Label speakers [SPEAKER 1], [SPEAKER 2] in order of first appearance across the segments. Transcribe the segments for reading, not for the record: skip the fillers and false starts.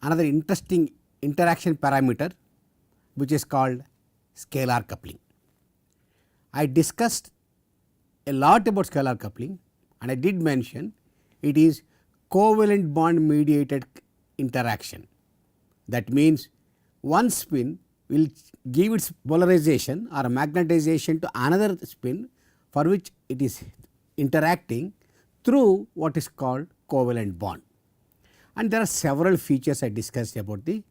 [SPEAKER 1] another interesting interaction parameter which is called scalar coupling. I discussed a lot about scalar coupling and I did mention it is covalent bond mediated interaction. That means one spin will give its polarization or magnetization to another spin for which it is interacting through what is called covalent bond. And there are several features I discussed about the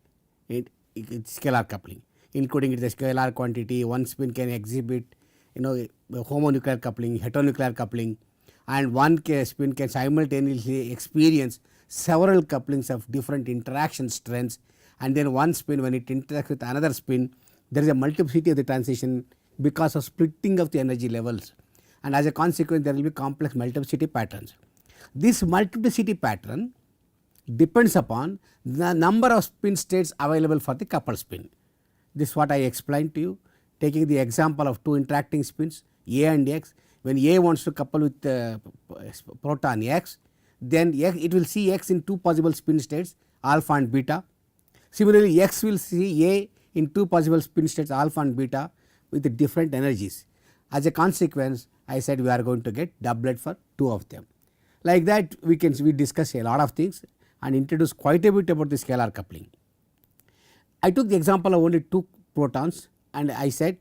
[SPEAKER 1] scalar coupling, including the scalar quantity. One spin can exhibit homonuclear coupling, heteronuclear coupling, and one spin can simultaneously experience several couplings of different interaction strengths, and then one spin, when it interacts with another spin, there is a multiplicity of the transition because of splitting of the energy levels, and as a consequence there will be complex multiplicity patterns. This multiplicity pattern depends upon the number of spin states available for the coupled spin. This is what I explained to you, taking the example of two interacting spins A and X. When A wants to couple with proton X, then it will see X in two possible spin states, alpha and beta. Similarly, X will see A in two possible spin states, alpha and beta, with the different energies. As a consequence, I said we are going to get doublet for two of them. Like that we discuss a lot of things and introduce quite a bit about the scalar coupling. I took the example of only two protons and I said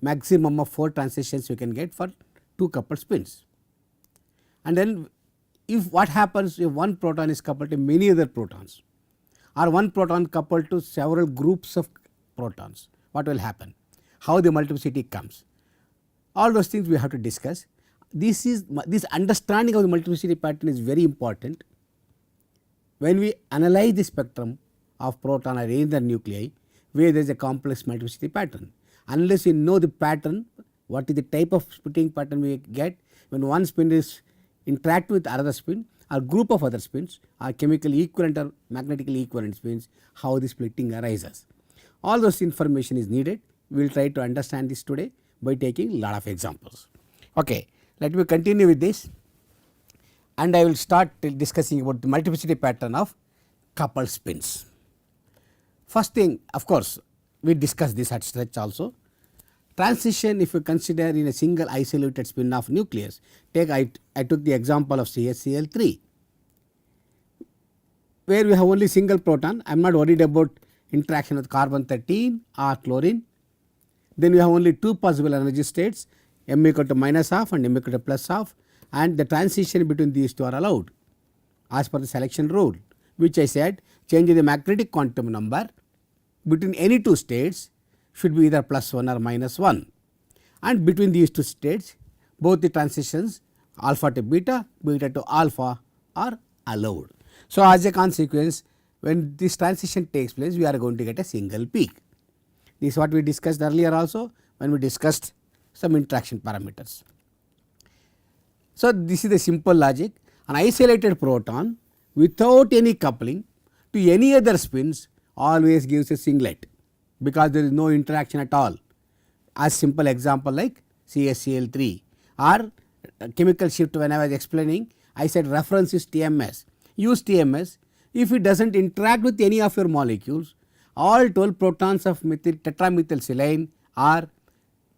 [SPEAKER 1] maximum of 4 transitions you can get for two coupled spins. And then if what happens if one proton is coupled to many other protons, or one proton coupled to several groups of protons, what will happen? How the multiplicity comes? All those things we have to discuss. This understanding of the multiplicity pattern is very important when we analyze the spectrum of proton or any other nuclei where there is a complex multiplicity pattern. Unless you know the pattern, what is the type of splitting pattern we get when one spin is interact with another spin or group of other spins or chemically equivalent or magnetically equivalent spins, how the splitting arises. All those information is needed. We will try to understand this today by taking a lot of examples. Okay, let me continue with this and I will start discussing about the multiplicity pattern of coupled spins. First thing, of course, we discussed this at stretch also. Transition, if you consider in a single isolated spin of nucleus, I took the example of CH-Cl3 where we have only single proton. I am not worried about interaction with carbon 13 or chlorine. Then we have only two possible energy states, m equal to minus half and m equal to plus half, and the transition between these two are allowed as per the selection rule, which I said change the magnetic quantum number between any two states should be either plus 1 or minus 1, and between these two states both the transitions alpha to beta, beta to alpha are allowed. So, as a consequence, when this transition takes place we are going to get a single peak. This is what we discussed earlier also when we discussed some interaction parameters. So, this is the simple logic. An isolated proton without any coupling to any other spins always gives a singlet because there is no interaction at all. As simple example like CH-Cl3 or chemical shift, when I was explaining I said reference is TMS. Use TMS. If it does not interact with any of your molecules, all 12 protons of tetramethylsilane are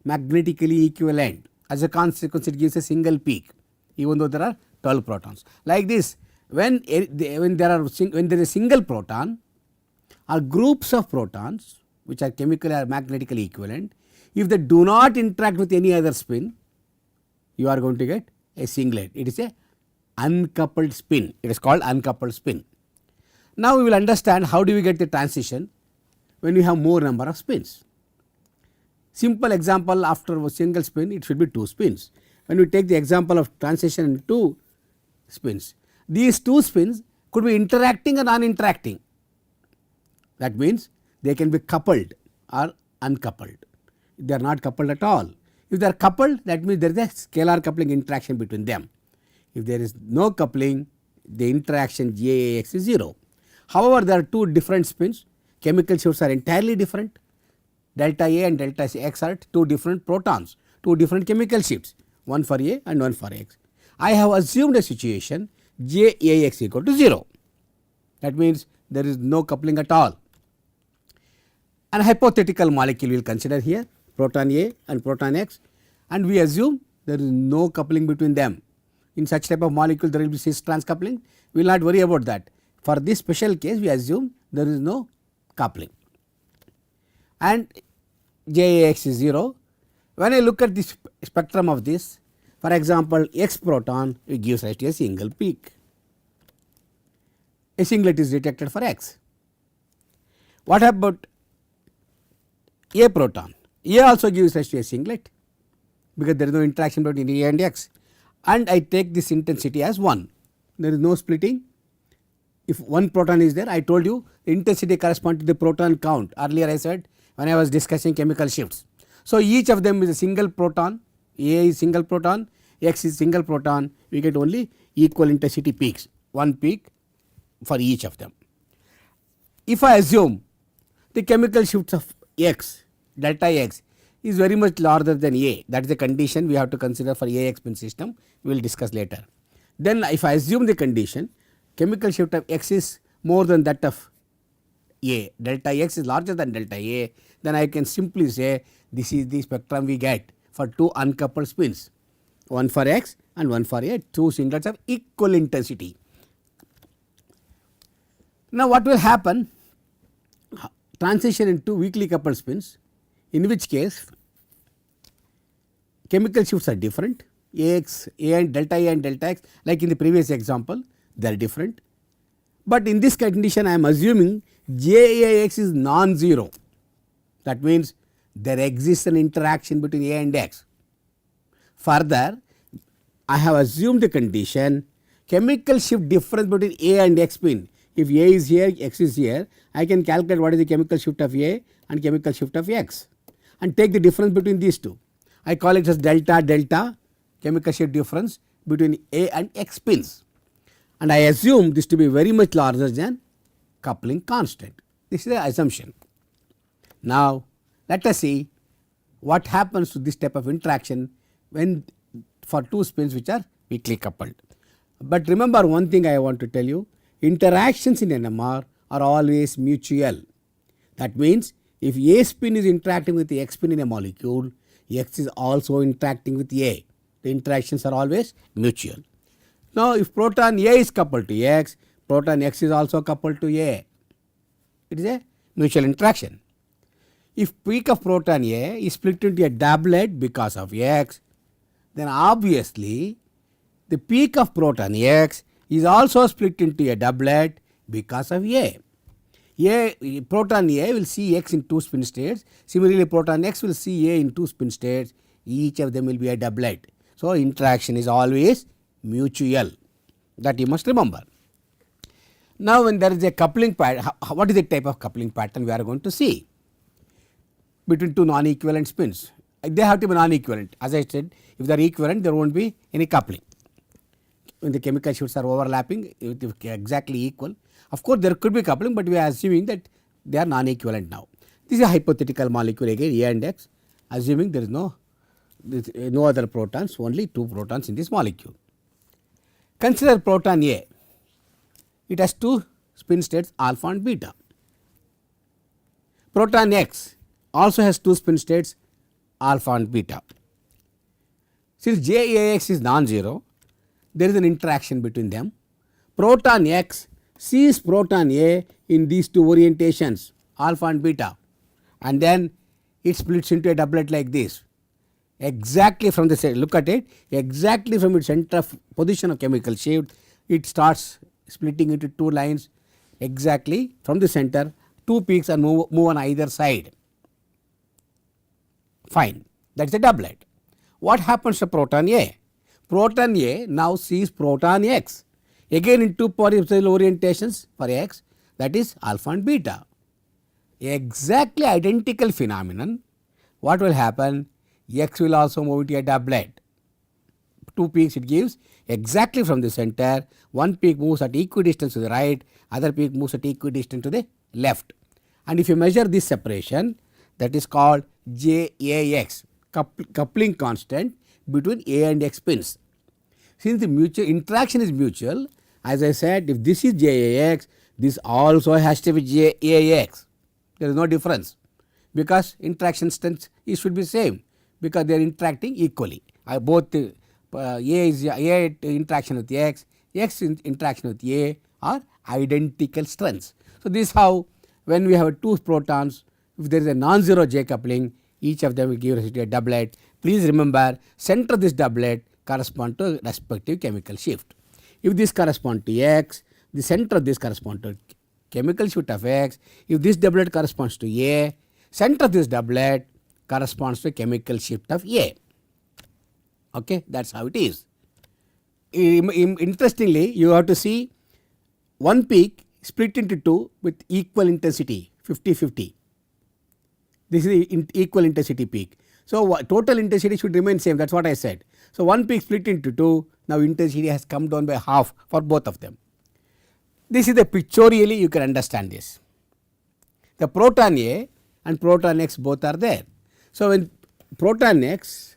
[SPEAKER 1] magnetically equivalent. As a consequence, it gives a single peak even though there are 12 protons. Like this, when there is a single proton or groups of protons which are chemically or magnetically equivalent, if they do not interact with any other spin, you are going to get a singlet. It is a uncoupled spin. It is called uncoupled spin. Now we will understand how do we get the transition when we have more number of spins. Simple example, after a single spin it should be 2 spins. When we take the example of transition in 2 spins, these 2 spins could be interacting or non-interacting. That means they can be coupled or uncoupled. They are not coupled at all. If they are coupled, that means there is a scalar coupling interaction between them. If there is no coupling, the interaction GAX is 0. However, there are 2 different spins. Chemical shifts are entirely different. Delta A and delta X are 2 different protons, 2 different chemical shifts, one for A and one for X. I have assumed a situation JAX equal to 0. That means there is no coupling at all. An hypothetical molecule we will consider here, proton A and proton X, and we assume there is no coupling between them. In such type of molecule there will be cis trans coupling, we will not worry about that. For this special case we assume there is no coupling and JAX is 0. When I look at this spectrum of this, for example, X proton, it gives rise to a single peak. A singlet is detected for X. What about A proton? A also gives rise to a singlet because there is no interaction between A and X, and I take this intensity as 1. There is no splitting. If one proton is there, I told you the intensity corresponds to the proton count. Earlier I said when I was discussing chemical shifts. So each of them is a single proton, A is single proton, X is single proton, we get only equal intensity peaks, one peak for each of them. If I assume the chemical shifts of X, delta X is very much larger than A, that is the condition we have to consider for A spin system, we will discuss later. Then if I assume the condition, chemical shift of X is more than that of A, delta X is larger than delta A, then I can simply say this is the spectrum we get for two uncoupled spins, one for X and one for A, two singlets of equal intensity. Now what will happen? Transition into weakly coupled spins, in which case chemical shifts are different, A and delta X, like in the previous example they are different. But in this condition I am assuming JAX is non-zero, that means there exists an interaction between A and X. Further, I have assumed the condition chemical shift difference between A and X spin. If A is here, X is here, I can calculate what is the chemical shift of A and chemical shift of X and take the difference between these two. I call it as delta chemical shift difference between A and X spins, and I assume this to be very much larger than coupling constant. This is the assumption. Now let us see what happens to this type of interaction when for two spins which are weakly coupled. But remember one thing I want to tell you, interactions in NMR are always mutual. That means if A spin is interacting with the X spin in a molecule, X is also interacting with A. The interactions are always mutual. Now if proton A is coupled to X, proton X is also coupled to A. It is a mutual interaction. If peak of proton A is split into a doublet because of X, then obviously the peak of proton X is also split into a doublet because of A. Proton A will see X in two spin states, similarly proton X will see A in two spin states, each of them will be a doublet. So interaction is always mutual, that you must remember. Now when there is a coupling pattern, what is the type of coupling pattern we are going to see between two non-equivalent spins? They have to be non-equivalent. As I said, if they are equivalent there won't be any coupling. When the chemical shifts are overlapping, it is exactly equal. Of course there could be coupling, but we are assuming that they are non-equivalent now. This is a hypothetical molecule again, A and X, assuming there is no other protons, only two protons in this molecule. Consider proton A. It has two spin states alpha and beta. Proton X also has two spin states alpha and beta. Since JAX is non-zero, there is an interaction between them. Proton X sees proton A in these two orientations alpha and beta, and then it splits into a doublet like this. Exactly from the center, look at it, exactly from its center of position of chemical shift, it starts splitting into two lines exactly from the center, two peaks and move on either side. Fine, that is a doublet. What happens to proton A? Proton A now sees proton X again in two possible orientations for X, that is alpha and beta. Exactly identical phenomenon. What will happen? X will also move into a doublet. Two peaks it gives exactly from the center. One peak moves at equidistance to the right, other peak moves at equidistance to the left. And if you measure this separation, that is called JAX, coupling constant between A and X spins. Since the mutual interaction is mutual, as I said, if this is JAX, This also has to be JAX. There is no difference because interaction strength should be same because they are interacting equally. Both A interaction with X, interaction with A are identical strengths. So, this is how when we have two protons, if there is a non-zero J coupling, each of them will give us a doublet. Please remember, center of this doublet correspond to respective chemical shift. If this correspond to X, the center of this correspond to chemical shift of X. If this doublet corresponds to A, center of this doublet corresponds to chemical shift of A. Okay, that is how it is. Interestingly, you have to see one peak split into two with equal intensity 50-50. This is the equal intensity peak. So, total intensity should remain same, that is what I said. So, one peak split into two, now intensity has come down by half for both of them. This is the pictorially you can understand this. The proton A and proton X both are there. So, when proton X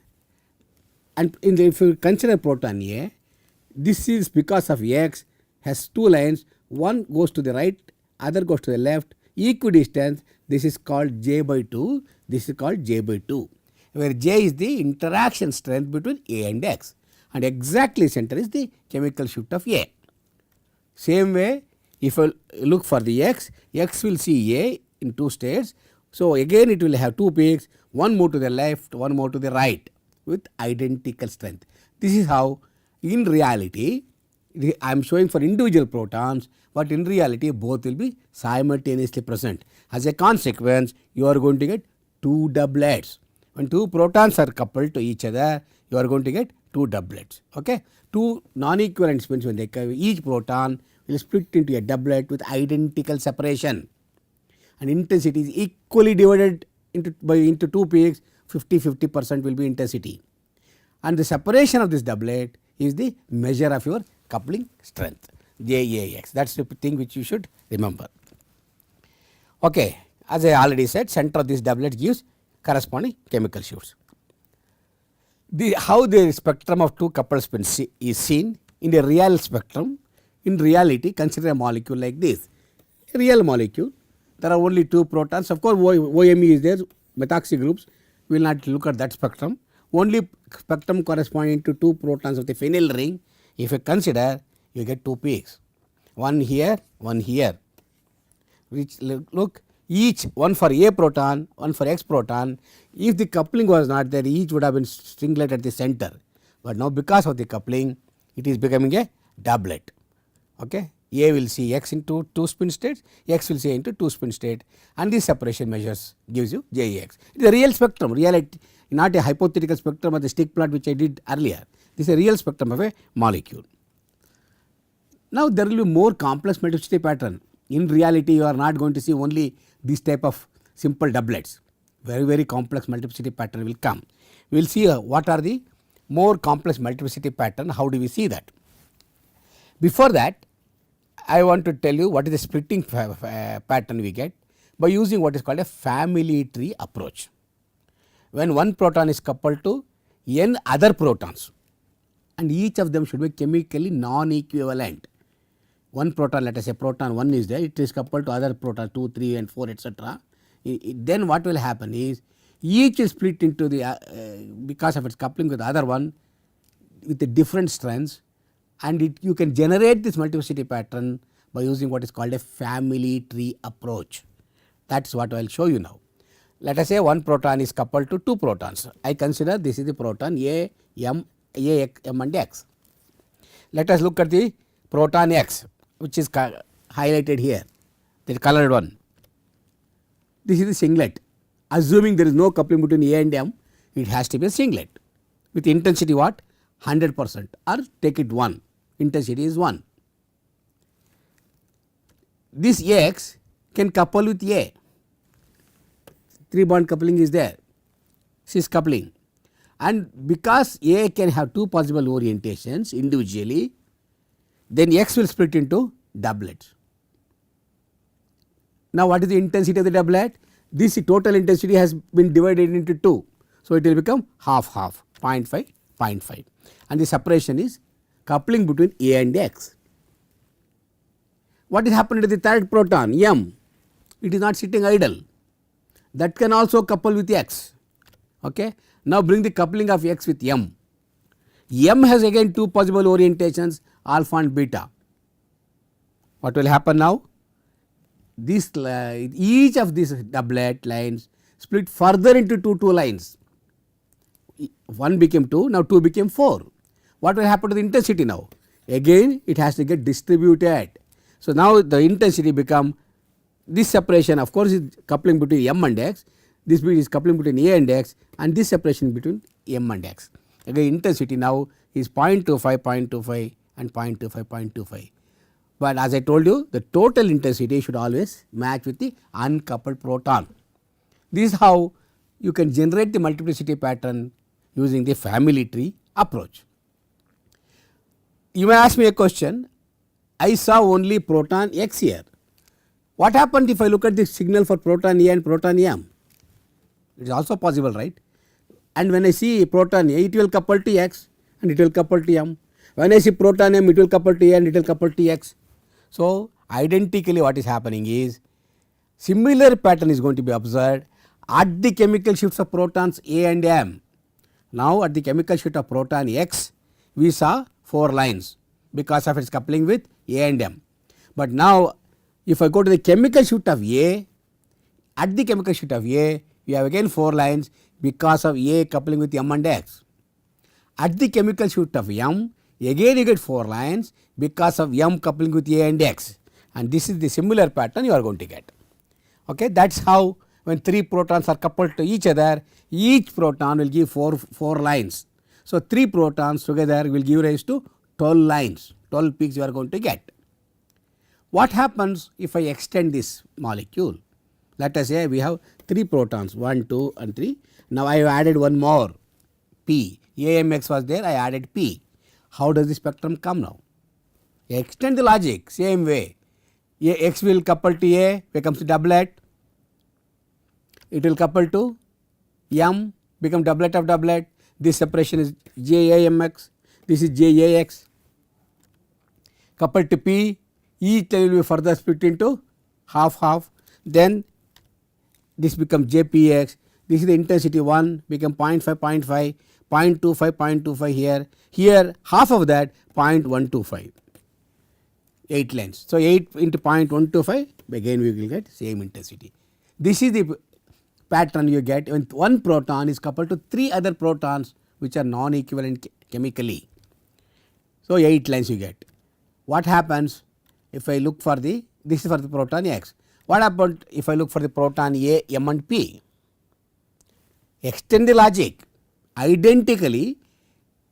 [SPEAKER 1] and if you consider proton A, this is because of X has two lines, one goes to the right, other goes to the left, equidistant. This is called J by 2, this is called J by 2, where J is the interaction strength between A and X, and exactly center is the chemical shift of A. Same way, if I look for the X will see A in two states. So, again it will have two peaks, one move to the left, one move to the right with identical strength. This is how in reality I am showing for individual protons, but in reality both will be simultaneously present. As a consequence, you are going to get two doublets. When two protons are coupled to each other, you are going to get two doublets. Okay? Two non-equivalent spins, when they each proton will split into a doublet with identical separation, and intensity is equally divided into two peaks, 50-50% will be intensity, and the separation of this doublet is the measure of your coupling strength, JAX. That is the thing which you should remember. Okay. As I already said, center of this doublet gives corresponding chemical shifts. How the spectrum of two coupled spins is seen in a real spectrum. In reality, consider a molecule like this. A real molecule, there are only two protons. Of course, OMe is there, methoxy groups. We will not look at that spectrum. Only spectrum corresponding to two protons of the phenyl ring. If you consider, you get two peaks, one here, which look each one for A proton, one for X proton. If the coupling was not there, each would have been stringlet at the center, but now because of the coupling, it is becoming a doublet. Okay. A will see X into two spin states, X will see into two spin state, and this separation measures gives you JAX. It is a real spectrum, reality, not a hypothetical spectrum of the stick plot which I did earlier. This is a real spectrum of a molecule. Now, there will be more complex multiplicity pattern. In reality, you are not going to see only this type of simple doublets. Very complex multiplicity pattern will come. We will see what are the more complex multiplicity pattern, how do we see that. Before that, I want to tell you what is the splitting pattern we get by using what is called a family tree approach. When one proton is coupled to n other protons, and each of them should be chemically non-equivalent. One proton, let us say proton 1 is there, it is coupled to other proton 2, 3 and 4 etc. Then what will happen is each is split into the because of its coupling with the other one with the different strengths, and you can generate this multiplicity pattern by using what is called a family tree approach. That is what I will show you now. Let us say one proton is coupled to two protons. I consider this is the proton A, M and X. Let us look at the proton X, which is highlighted here, the colored one. This is the singlet. Assuming there is no coupling between A and M, it has to be a singlet with intensity what? 100%, or take it 1, intensity is 1. This X can couple with A, 3 bond coupling is there, cis coupling, and because A can have two possible orientations individually, then X will split into doublets. Now, what is the intensity of the doublet? This total intensity has been divided into 2. So, it will become half, 0.5, 0.5, and the separation is coupling between A and X. What is happening to the third proton M? It is not sitting idle, that can also couple with X. Okay. Now bring the coupling of X with M. M has again two possible orientations, alpha and beta. What will happen now? This each of these doublet lines split further into two lines. 1 became 2, now 2 became 4. What will happen to the intensity now? Again it has to get distributed. So now the intensity become this separation, of course is coupling between M and X, this is coupling between A and X, and this separation between M and X. Again intensity now is 0.25, 0.25 and 0.25, 0.25. But as I told you, the total intensity should always match with the uncoupled proton. This is how you can generate the multiplicity pattern using the family tree approach. You may ask me a question, I saw only proton X here. What happened if I look at the signal for proton A and proton M? It is also possible, right? And when I see proton A, it will couple to X and it will couple to M. When I see proton M, it will couple to A and it will couple to X. So identically what is happening is similar pattern is going to be observed at the chemical shifts of protons A and M. Now at the chemical shift of proton X, we saw 4 lines because of its coupling with A and M. But now if I go to the chemical shift of A, at the chemical shift of A, we have again 4 lines because of A coupling with M and X. At the chemical shift of M, again you get 4 lines because of M coupling with A and X, and this is the similar pattern you are going to get. Okay, that is how when 3 protons are coupled to each other, each proton will give 4 lines. So 3 protons together will give rise to 12 lines, 12 peaks you are going to get. What happens if I extend this molecule? Let us say we have 3 protons, 1, 2 and 3. Now I have added one more P. AMX was there, I added P. How does the spectrum come now? Extend the logic same way. X will couple to A, becomes a doublet. It will couple to M, become doublet of doublet. This separation is JAMX, this is JAX. Coupled to P, each will be further split into half. Then this becomes JPX. This is the intensity 1, become 0.5, 0.5, 0.25, 0.25 here. Here half of that 0.125, 8 lengths. So 8 into 0.125, again we will get same intensity. This is the pattern you get when one proton is coupled to 3 other protons which are non-equivalent chemically. So 8 lines you get. What happens if I look for the, this is for the proton X. What happens if I look for the proton A, M and P? Extend the logic. Identically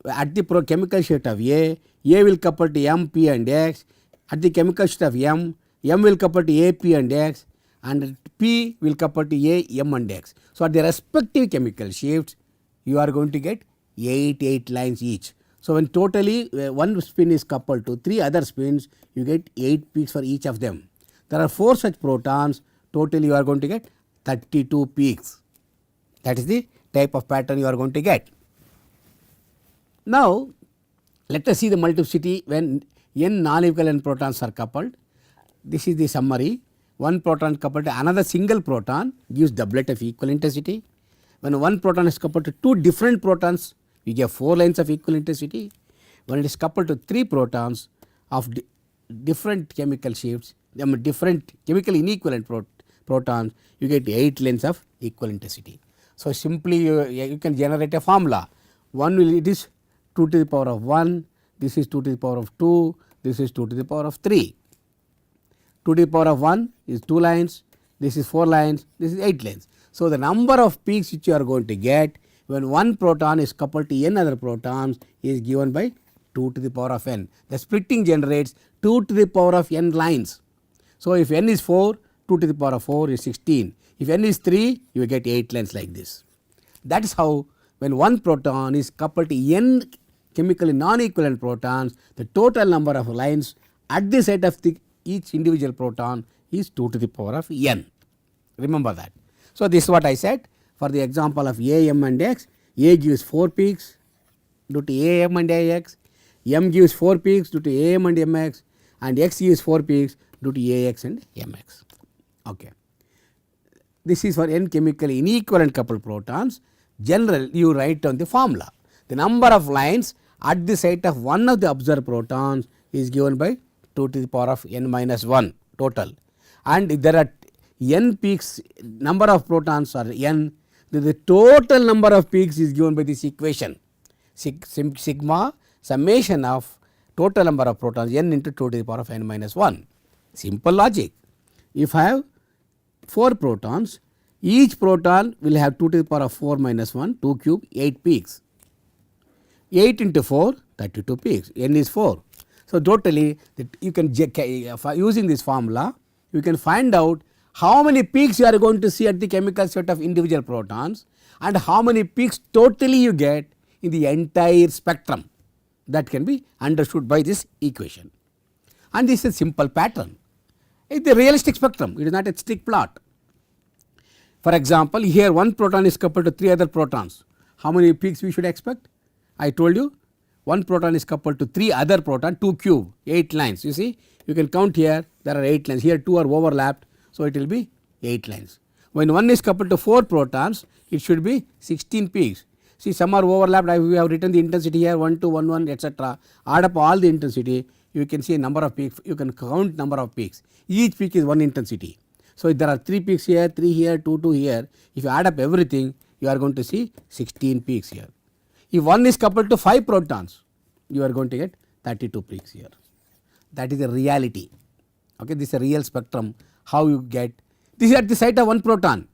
[SPEAKER 1] at the chemical shift of A will couple to M, P and X. At the chemical shift of M will couple to A, P and X, and P will couple to A, M and X. So at the respective chemical shifts you are going to get 8 lines each. So when totally one spin is coupled to 3 other spins, you get 8 peaks for each of them. There are 4 such protons, totally you are going to get 32 peaks. That is the type of pattern you are going to get. Now let us see the multiplicity when n non-equivalent protons are coupled. This is the summary. One proton coupled to another single proton gives doublet of equal intensity. When one proton is coupled to 2 different protons, we get 4 lines of equal intensity. When it is coupled to 3 protons of different chemical shifts, different chemically inequivalent protons, you get 8 lines of equal intensity. So simply you can generate a formula. One will, it is 2 to the power of 1, this is 2 to the power of 2, this is 2 to the power of 3. 2 to the power of 1 is 2 lines, this is 4 lines, this is 8 lines. So the number of peaks which you are going to get when one proton is coupled to n other protons is given by 2 to the power of n. The splitting generates 2 to the power of n lines. So if n is 4, 2 to the power of 4 is 16. If n is 3, you will get 8 lines like this. That is how when one proton is coupled to n chemically non-equivalent protons, the total number of lines at the site of each individual proton is 2 to the power of n. Remember that. So this is what I said for the example of A, M and X. A gives 4 peaks due to A, M and AX, M gives 4 peaks due to A, M and MX, and X gives 4 peaks due to AX and MX. Okay. This is for n chemically inequivalent coupled protons. General, you write down the formula. The number of lines at the site of one of the observed protons is given by 2 to the power of n minus 1 total, and if there are n peaks, number of protons are n, the total number of peaks is given by this equation, sigma summation of total number of protons n into 2 to the power of n minus 1. Simple logic. If I have 4 protons, each proton will have 2 to the power of 4 minus 1, 2 cube, 8 peaks. 8 into 4, 32 peaks, n is 4. So, totally you can using this formula you can find out how many peaks you are going to see at the chemical set of individual protons and how many peaks totally you get in the entire spectrum. That can be understood by this equation, and this is a simple pattern. It is a realistic spectrum, it is not a stick plot. For example, here one proton is coupled to 3 other protons. How many peaks we should expect? I told you one proton is coupled to 3 other protons, 2 cube, 8 lines. You see, you can count here, there are 8 lines, here 2 are overlapped, so it will be 8 lines. When one is coupled to 4 protons, it should be 16 peaks. See, some are overlapped, we have written the intensity here 1 2 1 1 etc. Add up all the intensity, you can see number of peaks, you can count number of peaks. Each peak is one intensity. So, if there are 3 peaks here, 3 here, 2 2 here, if you add up everything, you are going to see 16 peaks here. If one is coupled to 5 protons, you are going to get 32 peaks here. That is the reality. Okay, this is a real spectrum. How you get this is at the site of one proton.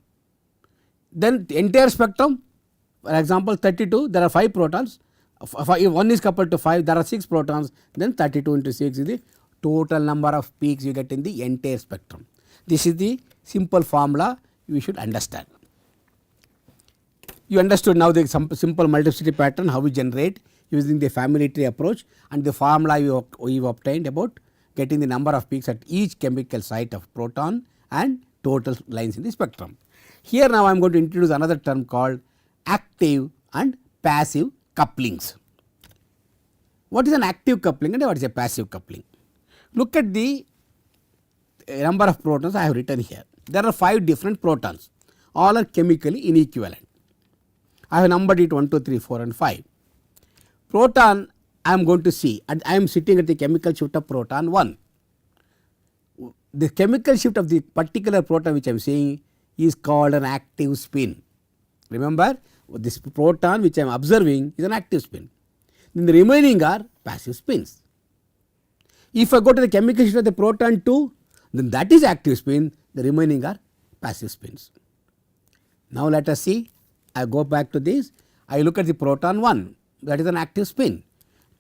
[SPEAKER 1] Then the entire spectrum, for example, 32, there are 5 protons. If one is coupled to 5, there are 6 protons. Then 32 into 6 is the total number of peaks you get in the entire spectrum. This is the simple formula you should understand. You understood now the simple multiplicity pattern, how we generate using the family tree approach, and the formula we obtained about getting the number of peaks at each chemical site of proton and total lines in the spectrum. Here now I am going to introduce another term called active and passive couplings. What is an active coupling and what is a passive coupling? Look at the number of protons I have written here. There are 5 different protons, all are chemically inequivalent. I have numbered it 1 2 3 4 and 5. Proton I am going to see, and I am sitting at the chemical shift of proton 1. The chemical shift of the particular proton which I am seeing is called an active spin. Remember, this proton which I am observing is an active spin. Then the remaining are passive spins. If I go to the chemical shift of the proton 2, then that is active spin, the remaining are passive spins. Now let us see, I go back to this, I look at the proton 1, that is an active spin.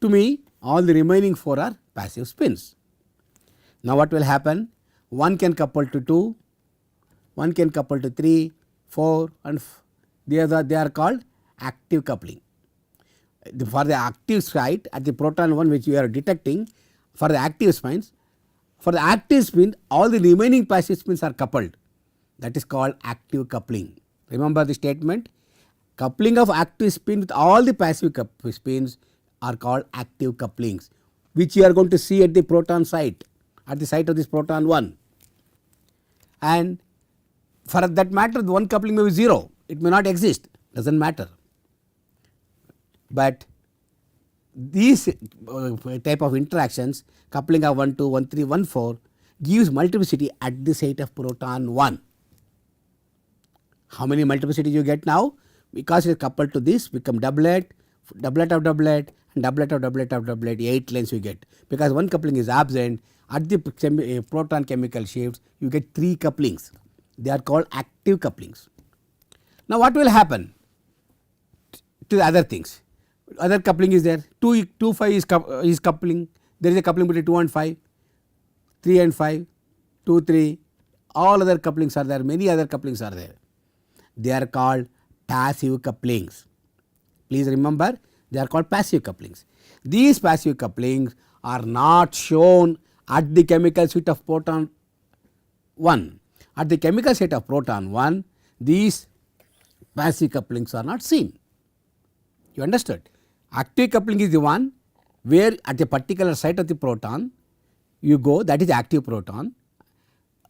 [SPEAKER 1] To me, all the remaining 4 are passive spins. Now what will happen? One can couple to 2, one can couple to 3, 4 and they are called active coupling. For the active site at the proton 1 which we are detecting, for the active spins, for the active spin all the remaining passive spins are coupled, that is called active coupling. Remember the statement, coupling of active spin with all the passive spins are called active couplings, which you are going to see at the proton site, at the site of this proton 1. And for that matter one coupling may be 0, it may not exist, does not matter. But these type of interactions, coupling of 1 2, 1 3, 1 4 gives multiplicity at the site of proton 1. How many multiplicities you get now? Because it is coupled to this become doublet, doublet of doublet and doublet of doublet of doublet, 8 lines you get. Because one coupling is absent, at the proton chemical shifts you get 3 couplings, they are called active couplings. Now what will happen to the other things? Other coupling is there, 2 5 is coupling, there is a coupling between 2 and 5, 3 and 5, 2 3, all other couplings are there, many other couplings are there. They are called passive couplings. Please remember, they are called passive couplings. These passive couplings are not shown at the chemical site of proton 1. At the chemical site of proton 1, these passive couplings are not seen. You understood? Active coupling is the one where at a particular site of the proton you go, that is active proton.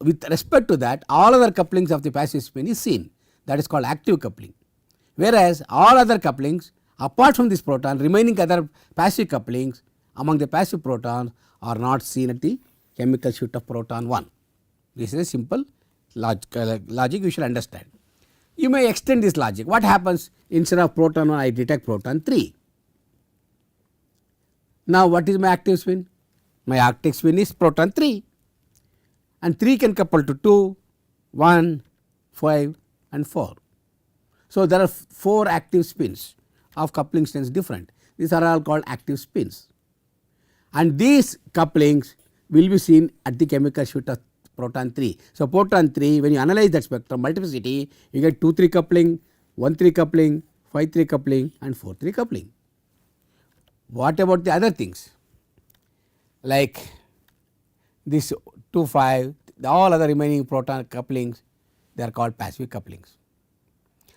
[SPEAKER 1] With respect to that, all other couplings of the passive spin is seen, that is called active coupling. Whereas all other couplings apart from this proton, remaining other passive couplings among the passive protons are not seen at the chemical sheet of proton 1. This is a simple logic you should understand. You may extend this logic. What happens instead of proton 1 I detect proton 3. Now what is my active spin? My active spin is proton 3 and 3 can couple to 2, 1, 5 and 4. So there are 4 active spins of coupling strengths different. These are all called active spins and these couplings will be seen at the chemical sheet of proton 3. So proton 3, when you analyze that spectrum multiplicity, you get 2-3 coupling, 1-3 coupling, 5-3 coupling and 4-3 coupling. What about the other things like this 2-5, all other remaining proton couplings, they are called passive couplings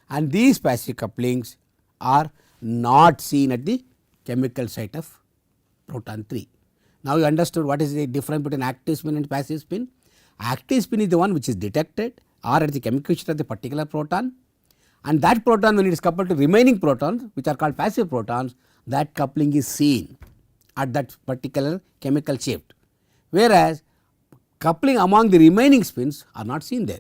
[SPEAKER 1] and these passive couplings are not seen at the chemical site of proton 3. Now you understood what is the difference between active spin and passive spin. Active spin is the one which is detected or at the chemical sheet of the particular proton, and that proton when it is coupled to remaining protons which are called passive protons, that coupling is seen at that particular chemical shift, whereas coupling among the remaining spins are not seen there.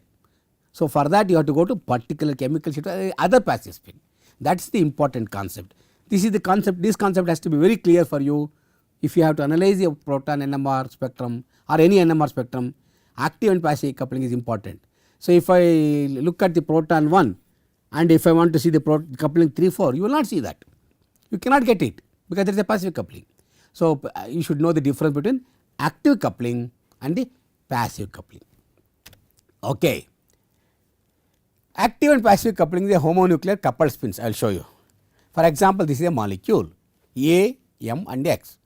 [SPEAKER 1] So for that you have to go to particular chemical shift of other passive spin. That is the important concept. This is the concept, this concept has to be very clear for you. If you have to analyze a proton NMR spectrum or any NMR spectrum, active and passive coupling is important. So if I look at the proton 1 and if I want to see the coupling 3-4, you will not see that. You cannot get it because there is a passive coupling. So you should know the difference between active coupling and the passive coupling. Okay. Active and passive coupling is a homonuclear coupled spins. I will show you. For example, this is a molecule A, M and X.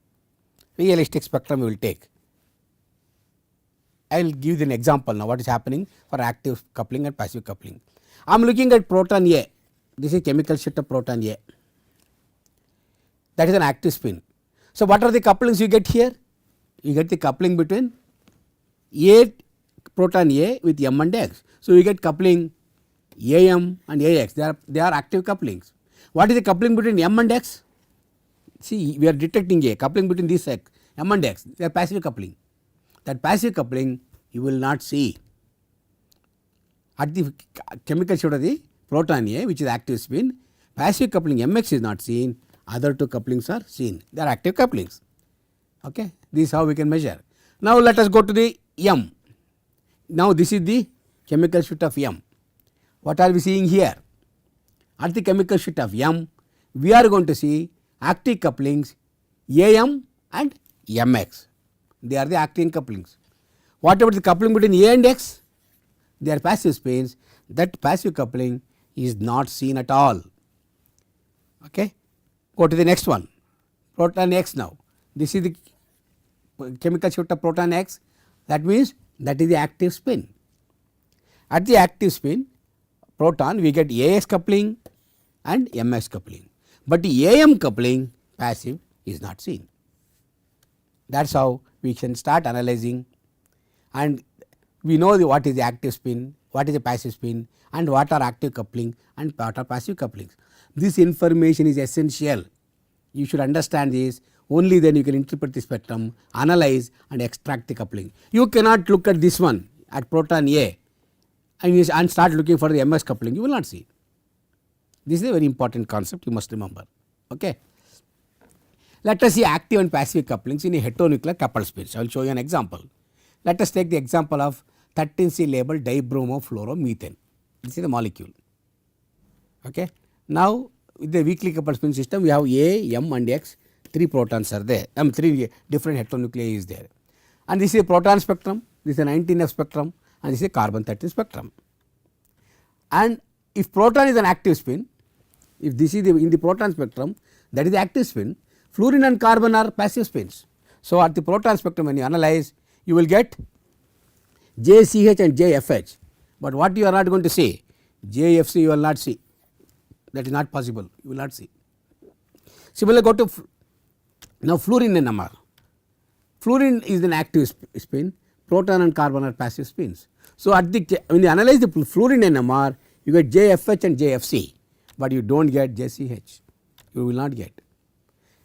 [SPEAKER 1] Realistic spectrum we will take. I will give you an example now what is happening for active coupling and passive coupling. I am looking at proton A. This is chemical sheet of proton A. That is an active spin. So what are the couplings you get here? You get the coupling between A, proton A with M and X. So you get coupling AM and AX, they are active couplings. What is the coupling between M and X? See, we are detecting a coupling between these X, M and X, they are passive coupling. That passive coupling you will not see at the chemical sheet of the proton A, which is active spin. Passive coupling MX is not seen, other two couplings are seen, they are active couplings. Okay. This is how we can measure. Now let us go to the M. Now this is the chemical sheet of M. What are we seeing here? At the chemical sheet of M, we are going to see active couplings AM and MX. They are the active couplings. What about the coupling between A and X? They are passive spins. That passive coupling is not seen at all. Okay. Go to the next one, proton X now. This is the chemical sheet of proton X. That means that is the active spin. At the active spin proton we get AX coupling and MX coupling, but the AM coupling passive is not seen. That is how we can start analyzing, and we know what is the active spin, what is the passive spin and what are active coupling and what are passive couplings. This information is essential. You should understand this, only then you can interpret the spectrum, analyze and extract the coupling. You cannot look at this one at proton A and start looking for the MS coupling, you will not see. This is a very important concept, you must remember. Okay. Let us see active and passive couplings in a heteronuclear coupled spins. I will show you an example. Let us take the example of 13C labeled dibromofluoromethane. This is the molecule. Okay. Now with the weakly coupled spin system we have A, M and X, 3 protons are there, 3 different heteronuclei is there, and this is a proton spectrum, this is a 19F spectrum and this is a carbon 13 spectrum. And if proton is an active spin, if this is in the proton spectrum, that is the active spin, fluorine and carbon are passive spins. So at the proton spectrum when you analyze, you will get JCH and JFH, but what you are not going to see, JFC you will not see, that is not possible, you will not see. Similarly, go to now fluorine NMR. Fluorine is an active spin, proton and carbon are passive spins. So, at the when you analyze the fluorine NMR, you get JFH and JFC, but you do not get JCH, you will not get.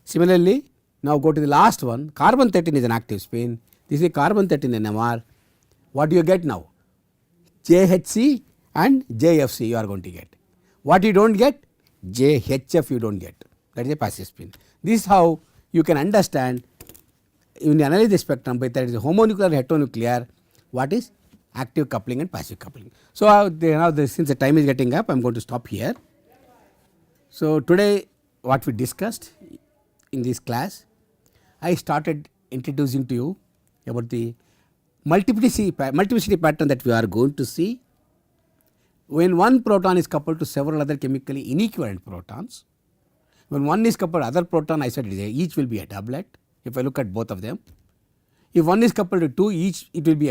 [SPEAKER 1] Similarly, now go to the last one, carbon 13 is an active spin, this is carbon 13 NMR, what do you get now? JHC and JFC you are going to get. What you do not get? JHF you do not get, that is a passive spin. This is how you can understand when you analyze the spectrum whether it is homonuclear or heteronuclear, what is active coupling and passive coupling. So, now since the time is getting up, I am going to stop here. So, today what we discussed in this class, I started introducing to you about the multiplicity pattern that we are going to see when one proton is coupled to several other chemically inequivalent protons. When one is coupled to other proton, I said each will be a doublet if I look at both of them. If one is coupled to 2, each it will be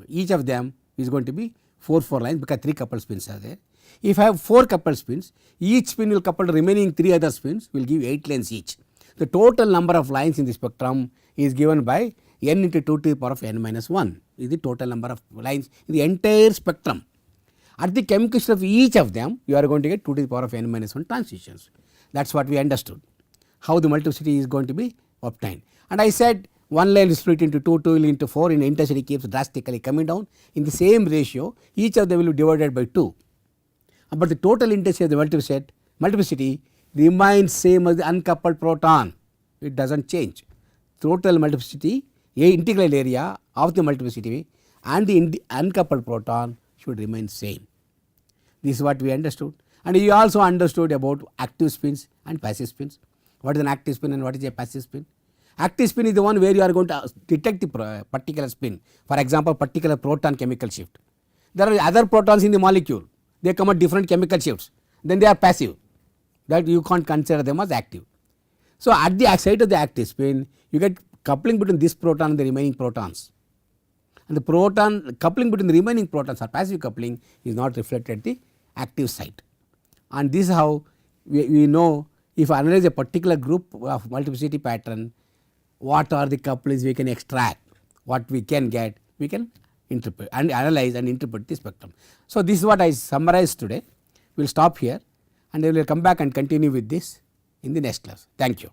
[SPEAKER 1] each of them is going to be 4 lines because 3 coupled spins are there. If I have 4 coupled spins, each spin will couple to remaining 3 other spins will give 8 lines each. The total number of lines in the spectrum is given by n into 2 to the power of n minus 1 is the total number of lines in the entire spectrum. At the chemical structure of each of them, you are going to get 2 to the power of n minus 1 transitions. That is what we understood, how the multiplicity is going to be obtained. And I said one line is split into 2, 2 into 4, in intensity keeps drastically coming down in the same ratio, each of them will be divided by 2. But the total intensity of the multiplicity remains same as the uncoupled proton, it does not change. Total multiplicity, integral area of the multiplicity and the uncoupled proton should remain same. This is what we understood, and you also understood about active spins and passive spins. What is an active spin and what is a passive spin? Active spin is the one where you are going to detect the particular spin, for example particular proton chemical shift. There are other protons in the molecule, they come at different chemical shifts, then they are passive, that you can't consider them as active. So, at the site of the active spin you get coupling between this proton and the remaining protons, and the proton coupling between the remaining protons or passive coupling is not reflected at the active site. And this is how we know if I analyze a particular group of multiplicity pattern, what are the couplings we can extract, what we can get, we can interpret and analyze and interpret the spectrum. So, this is what I summarized today. We will stop here and we will come back and continue with this in the next class. Thank you.